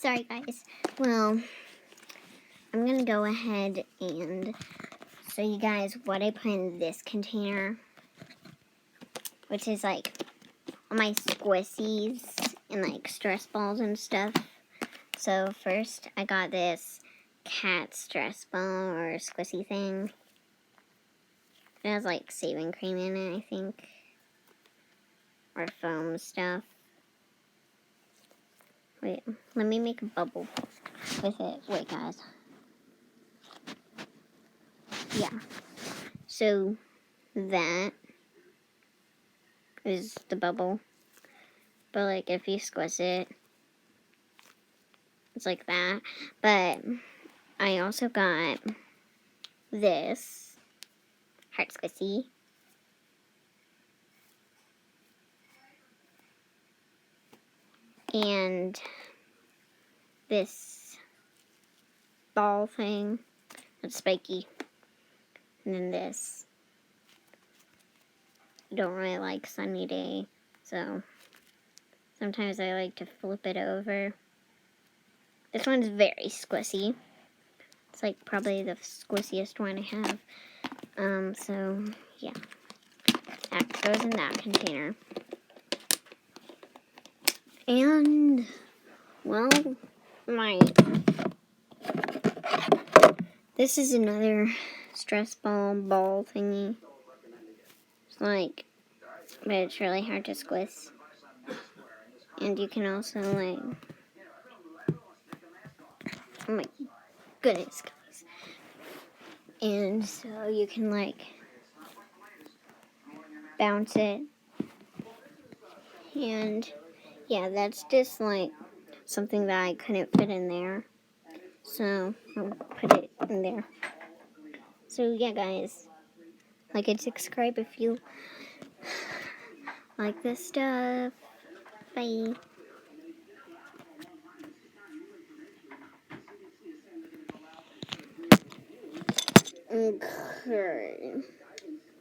Sorry, guys. Well, I'm gonna go ahead and show you guys what I put in this container, which is like all my squissies and like stress balls and stuff. So first, I got this cat stress ball or squishy thing. It has like shaving cream in it, I think, or foam stuff. Wait, let me make a bubble with it. Wait, guys. Yeah. So that is the bubble. But like if you squish it, it's like that. But I also got this heart squishy. And this ball thing that's spiky. And then this. I don't really like sunny day, so sometimes I like to flip it over. This one's very squishy. It's like probably the squissiest one I have. So yeah, that goes in that container. And well, this is another stress ball thingy. It's like, but it's really hard to squish. And you can also like, oh my goodness, guys. And so you can like bounce it. And yeah, that's just like something that I couldn't fit in there. So I'll put it in there. So yeah, guys, like and subscribe if you like this stuff. Bye. Okay.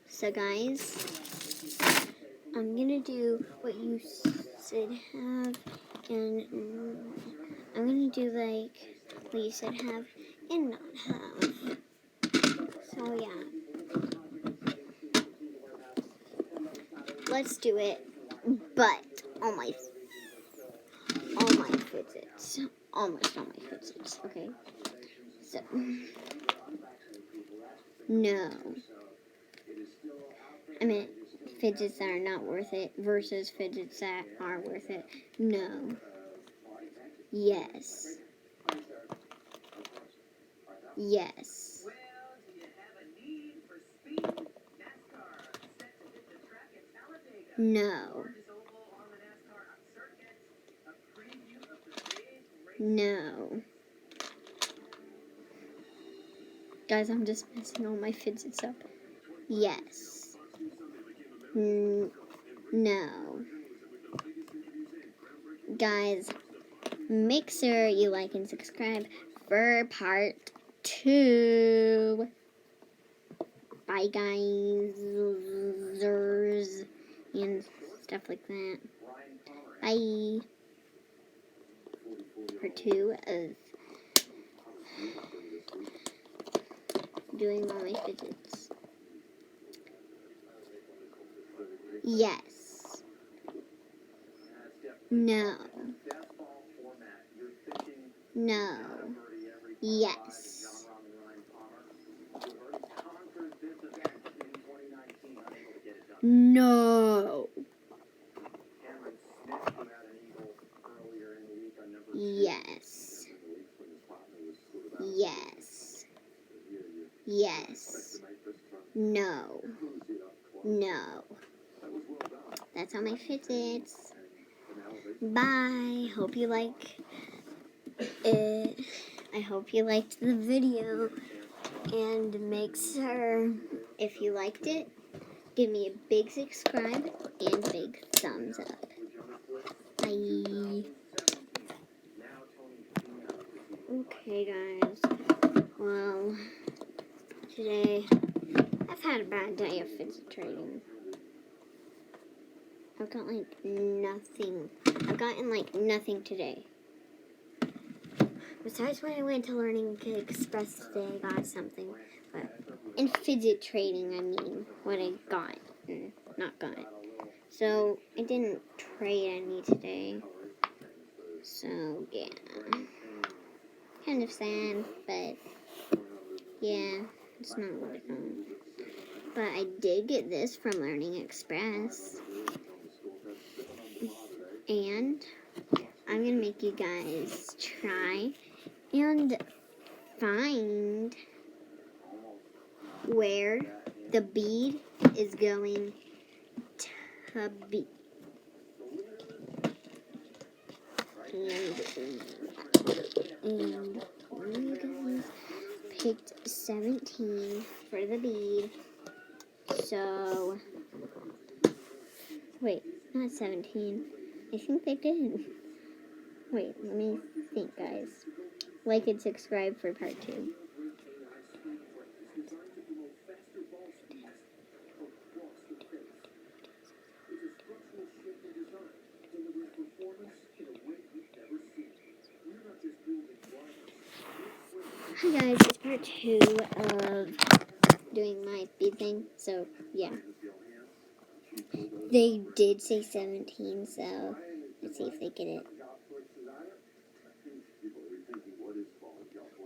So guys, I'm gonna do what you said have, and I'm gonna do like what you said have and not have. So yeah, let's do it. But all my fidgets, almost all my fidgets. Okay. So no, I meant fidgets that are not worth it versus fidgets that are worth it. No. Yes. Yes. No. No. Guys, I'm just messing all my fidgets up. Yes. No. Guys, make sure you like and subscribe for part 2. Bye, guys. And stuff like that. Bye. Part 2 of doing all my fidgets. Yes. No. No. Yes. No. Yes. Yes. Yes. No. No. That's all my fidgets. Bye. Hope you like it. I hope you liked the video. And make sure, if you liked it, give me a big subscribe and big thumbs up. Bye. Okay, guys. Well, today I've had a bad day of fidget trading. I've got like nothing. I've gotten like nothing today. Besides when I went to Learning Express today, I got something. But in fidget trading, I mean, what I got and not got. So, I didn't trade any today. So, yeah. Kind of sad, but yeah, it's not really fun. But I did get this from Learning Express. And I'm going to make you guys try and find where the bead is going to be. And you guys picked 17 for the bead. So, wait, not 17. I think they did. Wait, let me think, guys. Like and subscribe for part 2. Hi guys, it's part 2 of doing my bead thing. So, yeah. They did say 17, so let's see if they get it.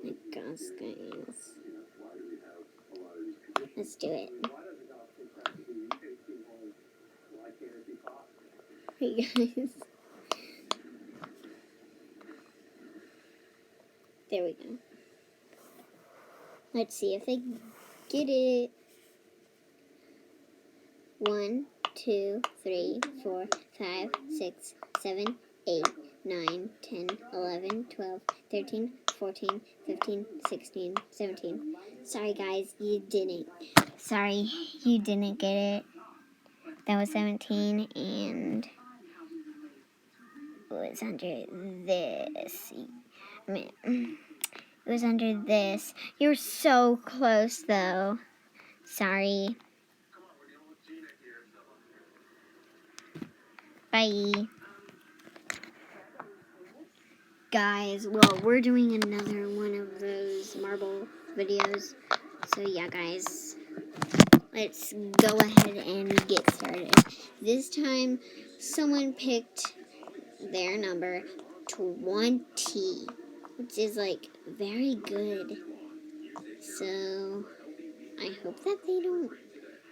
My gosh, guys. Let's do it. Hey guys. There we go. Let's see if they get it. 1, 2, 3, 4, 5, 6, 7, 8, 9, 10, 11, 12, 13, 14, 15, 16, 17. Sorry guys, you didn't. Sorry, you didn't get it. That was 17 and it was under this. It was under this. You're so close though. Sorry. Bye. Guys, well, we're doing another one of those marble videos. So yeah, guys, let's go ahead and get started. This time, someone picked their number 20, which is like very good. So I hope that they don't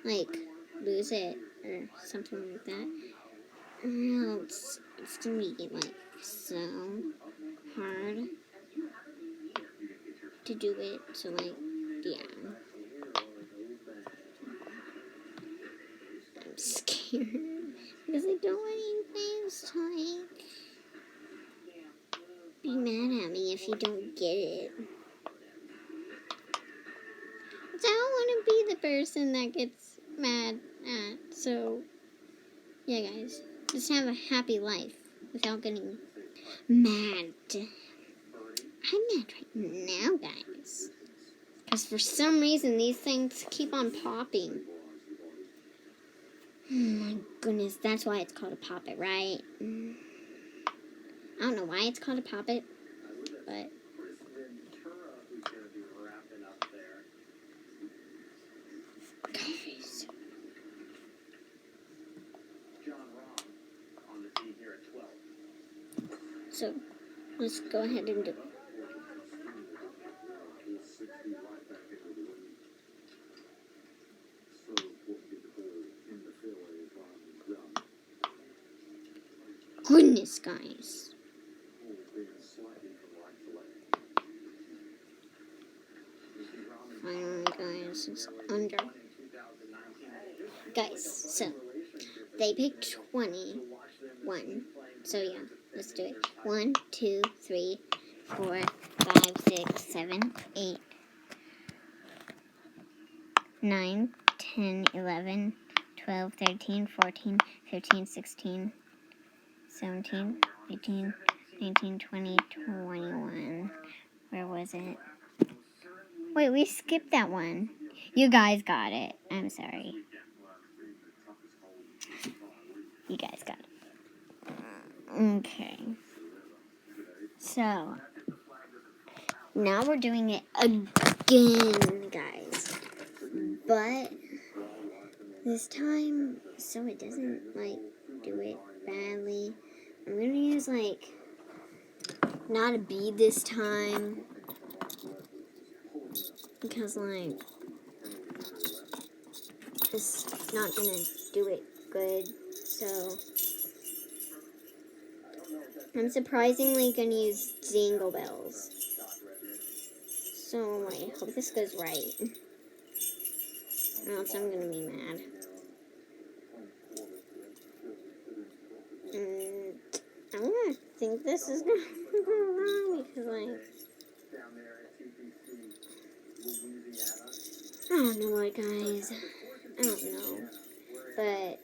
like lose it or something like that. Or else it's gonna be like so hard to do it. So like, yeah. I'm scared because I don't want you guys to like be mad at me if you don't get it. I don't want to be the person that gets mad at. So, yeah, guys, just have a happy life without getting mad. I'm mad right now, guys, because for some reason these things keep on popping. Oh my goodness, that's why it's called a poppet, right? I don't know why it's called a poppet, but guys. So, let's go ahead and do it. Goodness, guys. Finally, guys, it's under. Guys, so, they picked 21. So, yeah, let's do it. 1, 2, 3, 4, 5, 6, 7, 8, 9, 10, 11, 12, 13, 14, 15, 16, 17, 18, 19, 20, 21. Where was it? Wait, we skipped that one. You guys got it. I'm sorry. You guys got it. Okay. So, Now we're doing it again, guys. But this time, so it doesn't, like, do it badly, I'm gonna use, like, not a bead this time. Because, like, it's not gonna do it good. So, I'm surprisingly gonna use Jingle Bells. So, I hope this goes right. Or else I'm gonna be mad. I'm gonna think this is gonna go wrong because, like, I don't know what, guys. I don't know. But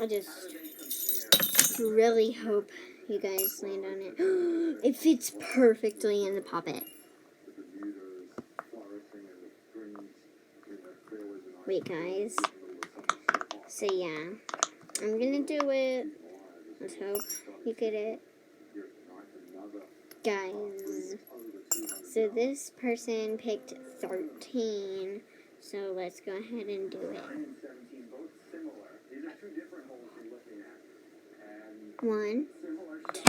I just really hope you guys land on it. It fits perfectly in the puppet. Wait, guys. So, yeah. I'm gonna do it. Let's hope you get it. Guys. So, this person picked 13. So, let's go ahead and do it. 1,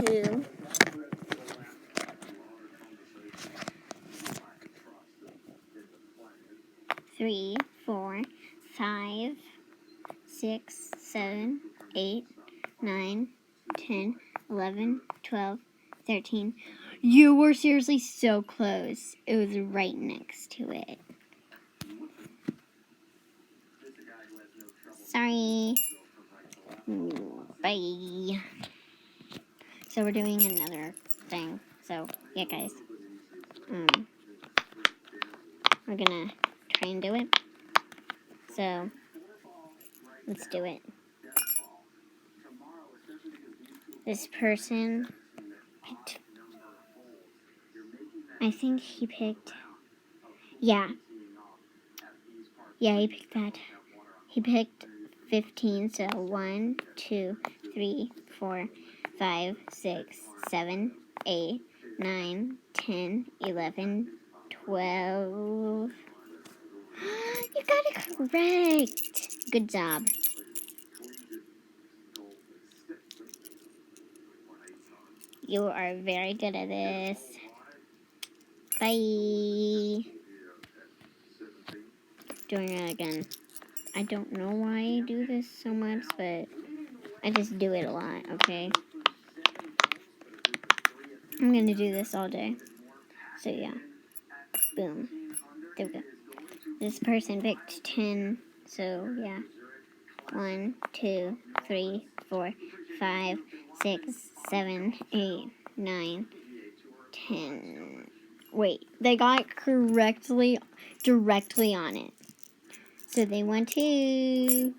2, 3, 4, 5, 6, 7, 8, 9, 10, 11, 12, 13. You were seriously so close. It was right next to it. Sorry. Bye. So we're doing another thing. So, yeah, guys. We're gonna try and do it. So, let's do it. This person picked, I think he picked, yeah, he picked that. He picked 15, so 1, 2, 3, 4, 5, 6, 7, 8, 9, 10, 11, 12. You got it correct. Good job. You are very good at this. Bye. Doing it again. I don't know why I do this so much, but I just do it a lot, okay? I'm gonna do this all day. So, yeah. Boom. There we go. This person picked 10, so, yeah. 1, 2, 3, 4, 5, 6, 7, 8, 9, 10. Wait, they got it directly on it. So they won 2.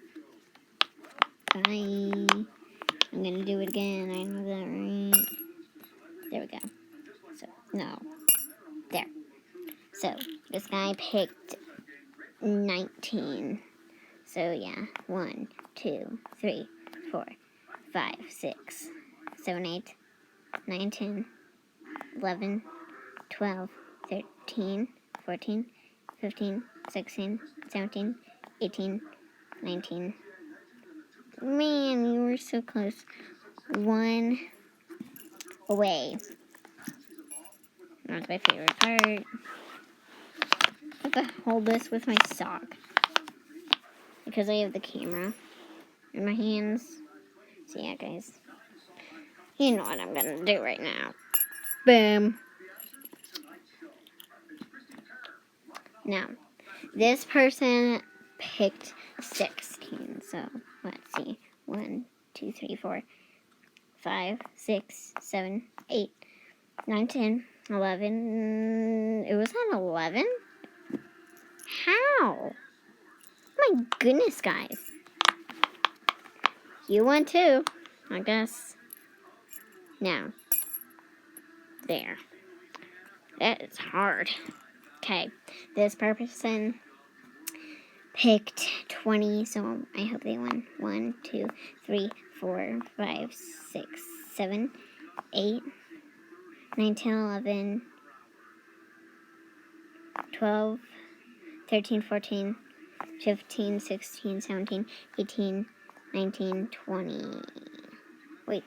Bye. I'm gonna do it again. I know that, right? There we go. So, no. There. So, this guy picked 19. So, yeah. 1, 2, 3, 4, 5, 6, 7, 8, 9, 10, 11, 12, 13, 14, 15, 16, 17, 18, 19. Man, you were so close. 1 away. That's my favorite part. I have to hold this with my sock because I have the camera in my hands. So yeah, guys. You know what I'm gonna do right now. Boom. Now, this person picked 16. So let's see. 1, 2, 3, 4, 5, 6, 7, 8, 9, 10, 11. It was at 11? How? My goodness, guys. You won too, I guess. Now, there. That is hard. Okay, this person picked 20, so I hope they won. 1, 2, 3, 4, 5, 6, 7, 8, 9, 10, 11, 12, 13, 14, 15, 16, 17, 18, 19, 20. Wait.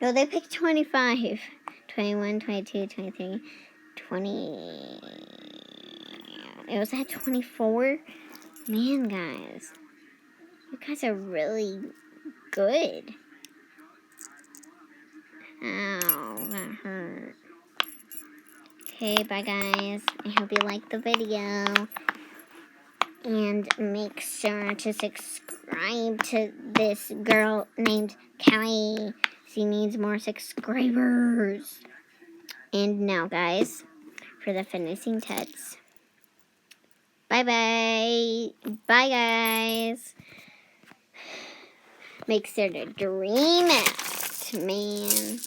No, they picked 25. 21, 22, 23, 20. It was at 24? Man, guys. You guys are really good. Ow, that hurt. Okay, bye guys. I hope you liked the video. And make sure to subscribe to this girl named Callie. She needs more subscribers. And now, guys, for the finishing touch. Bye-bye. Bye, guys. Make sure to dream it, man.